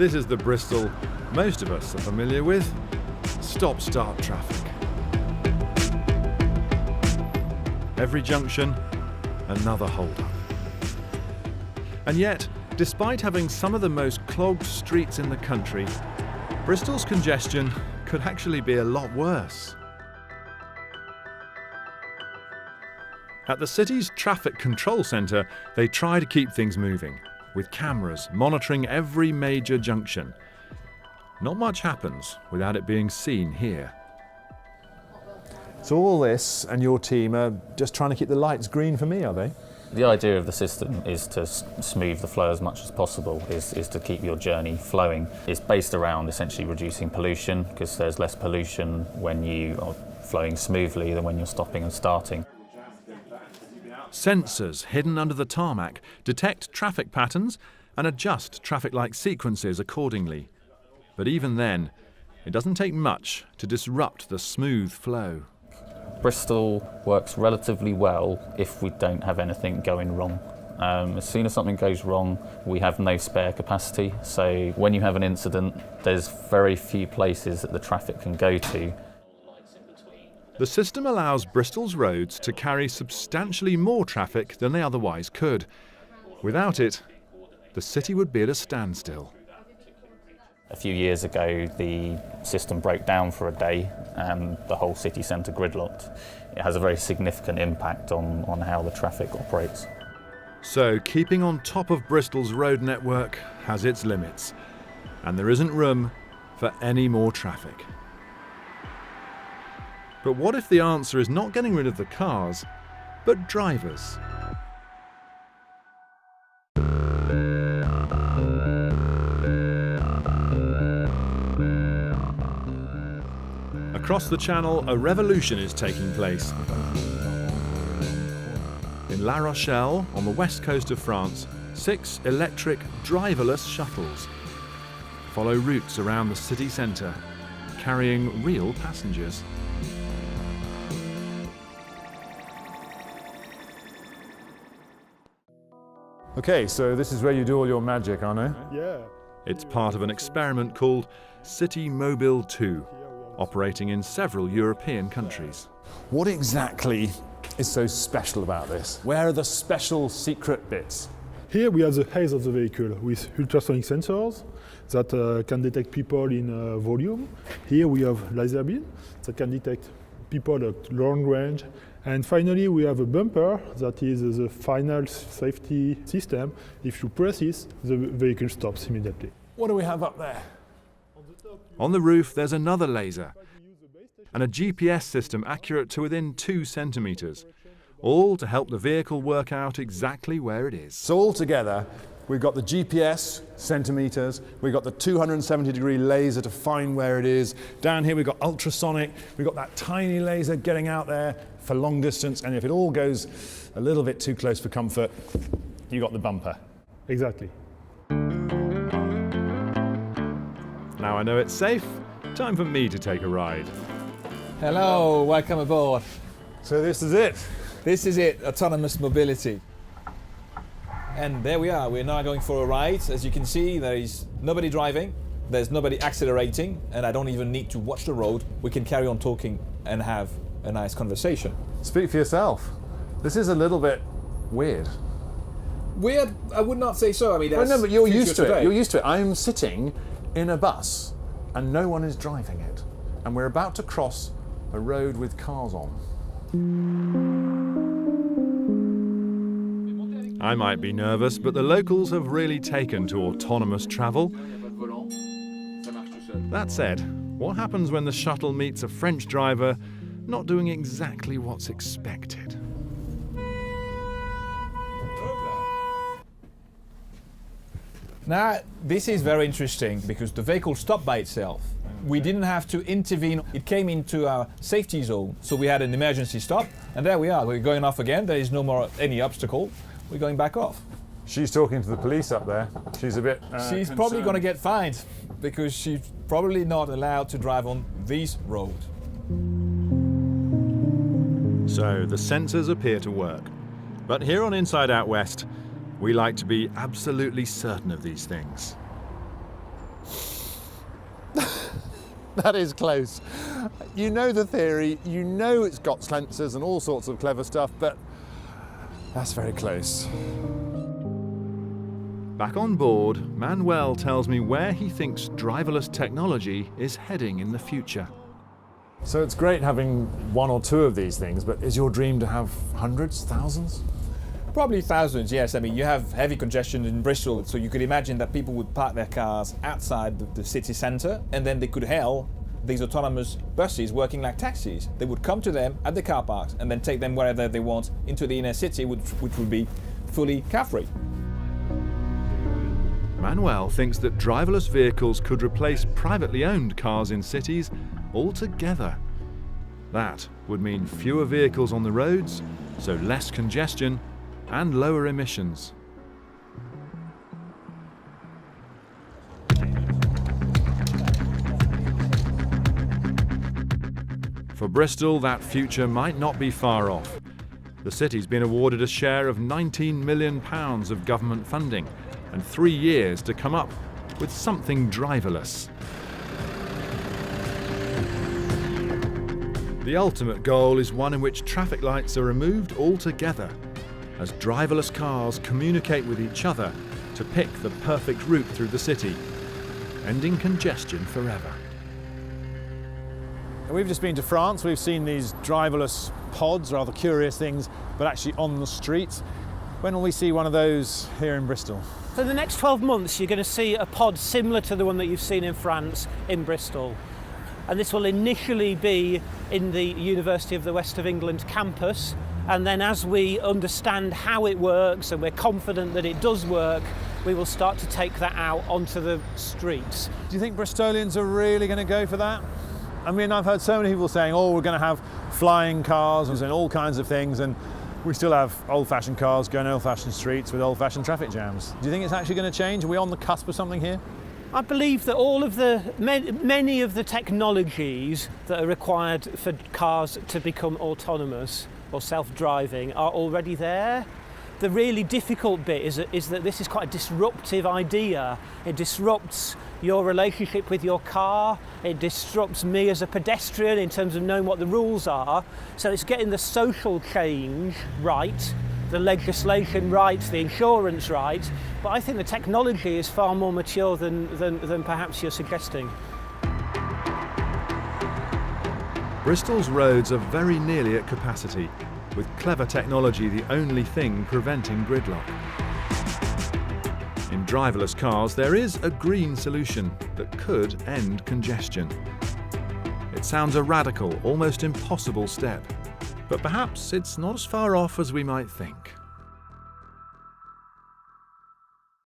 This is the Bristol most of us are familiar with. Stop-start traffic. Every junction, another hold-up. And yet, despite having some of the most clogged streets in the country, Bristol's congestion could actually be a lot worse. At the city's traffic control centre, they try to keep things moving, with cameras monitoring every major junction. Not much happens without it being seen here. So all this and your team are just trying to keep the lights green for me, are they? The idea of the system is to smooth the flow as much as possible, is to keep your journey flowing. It's based around essentially reducing pollution, because there's less pollution when you are flowing smoothly than when you're stopping and starting. Sensors hidden under the tarmac detect traffic patterns and adjust traffic light sequences accordingly. But even then, it doesn't take much to disrupt the smooth flow. Bristol works relatively well if we don't have anything going wrong. As soon as something goes wrong, we have no spare capacity. So when you have an incident, there's very few places that the traffic can go to. The system allows Bristol's roads to carry substantially more traffic than they otherwise could. Without it, the city would be at a standstill. A few years ago, the system broke down for a day and the whole city centre gridlocked. It has a very significant impact on how the traffic operates. So keeping on top of Bristol's road network has its limits, and there isn't room for any more traffic. But what if the answer is not getting rid of the cars, but drivers? Across the channel, a revolution is taking place. In La Rochelle, on the west coast of France, 6 electric driverless shuttles follow routes around the city centre, carrying real passengers. Okay, so this is where you do all your magic, Arno? Yeah. It's part of an experiment called City Mobile 2, operating in several European countries. What exactly is so special about this? Where are the special secret bits? Here we have the height of the vehicle with ultrasonic sensors that can detect people in volume. Here we have laser beam that can detect people at long range. And finally, we have a bumper that is the final safety system. If you press it, the vehicle stops immediately. What do we have up there? On the roof, there's another laser and a GPS system accurate to within 2 centimetres, all to help the vehicle work out exactly where it is. So all together, we've got the GPS, centimetres, we've got the 270-degree laser to find where it is. Down here we've got ultrasonic, we've got that tiny laser getting out there for long distance, and if it all goes a little bit too close for comfort, you got the bumper. Exactly. Now I know it's safe, time for me to take a ride. Hello, welcome aboard. So this is it? This is it, autonomous mobility. And there we are, we're now going for a ride. As you can see, there is nobody driving, there's nobody accelerating, and I don't even need to watch the road. We can carry on talking and have a nice conversation. Speak for yourself. This is a little bit weird. Weird? I would not say so. I mean, Well, that's no, but you're future used to today. it. You're used to it. I'm sitting in a bus and no one is driving it. And we're about to cross a road with cars on. I might be nervous, but the locals have really taken to autonomous travel. That said, what happens when the shuttle meets a French driver not doing exactly what's expected? Now, this is very interesting because the vehicle stopped by itself. We didn't have to intervene. It came into our safety zone. So we had an emergency stop, and there we are. We're going off again. There is no more any obstacle. We're going back off. She's talking to the police up there. She's a bit She's probably going to get fined because she's probably not allowed to drive on these roads. So the sensors appear to work. But here on Inside Out West, we like to be absolutely certain of these things. That is close. You know the theory, you know it's got sensors and all sorts of clever stuff, but that's very close. Back on board, Manuel tells me where he thinks driverless technology is heading in the future. So it's great having one or two of these things, but is your dream to have hundreds, thousands? Probably thousands, yes. I mean, you have heavy congestion in Bristol, so you could imagine that people would park their cars outside the city centre, and then they could hail these autonomous buses working like taxis. They would come to them at the car parks and then take them wherever they want into the inner city, which would be fully car-free. Manuel thinks that driverless vehicles could replace privately owned cars in cities altogether. That would mean fewer vehicles on the roads, so less congestion and lower emissions. For Bristol, that future might not be far off. The city's been awarded a share of £19 million of government funding and 3 years to come up with something driverless. The ultimate goal is one in which traffic lights are removed altogether, as driverless cars communicate with each other to pick the perfect route through the city, ending congestion forever. We've just been to France. We've seen these driverless pods, rather curious things, but actually on the streets. When will we see one of those here in Bristol? For the next 12 months, you're going to see a pod similar to the one that you've seen in France in Bristol. And this will initially be in the University of the West of England campus. And then as we understand how it works and we're confident that it does work, we will start to take that out onto the streets. Do you think Bristolians are really going to go for that? I mean, I've heard so many people saying, oh, we're going to have flying cars and all kinds of things, and we still have old-fashioned cars going old-fashioned streets with old-fashioned traffic jams. Do you think it's actually going to change? Are we on the cusp of something here? I believe that all of many of the technologies that are required for cars to become autonomous or self-driving are already there. The really difficult bit is that this is quite a disruptive idea. It disrupts your relationship with your car. It disrupts me as a pedestrian in terms of knowing what the rules are. So it's getting the social change right, the legislation right, the insurance right. But I think the technology is far more mature than perhaps you're suggesting. Bristol's roads are very nearly at capacity, with clever technology the only thing preventing gridlock. In driverless cars, there is a green solution that could end congestion. It sounds a radical, almost impossible step, but perhaps it's not as far off as we might think.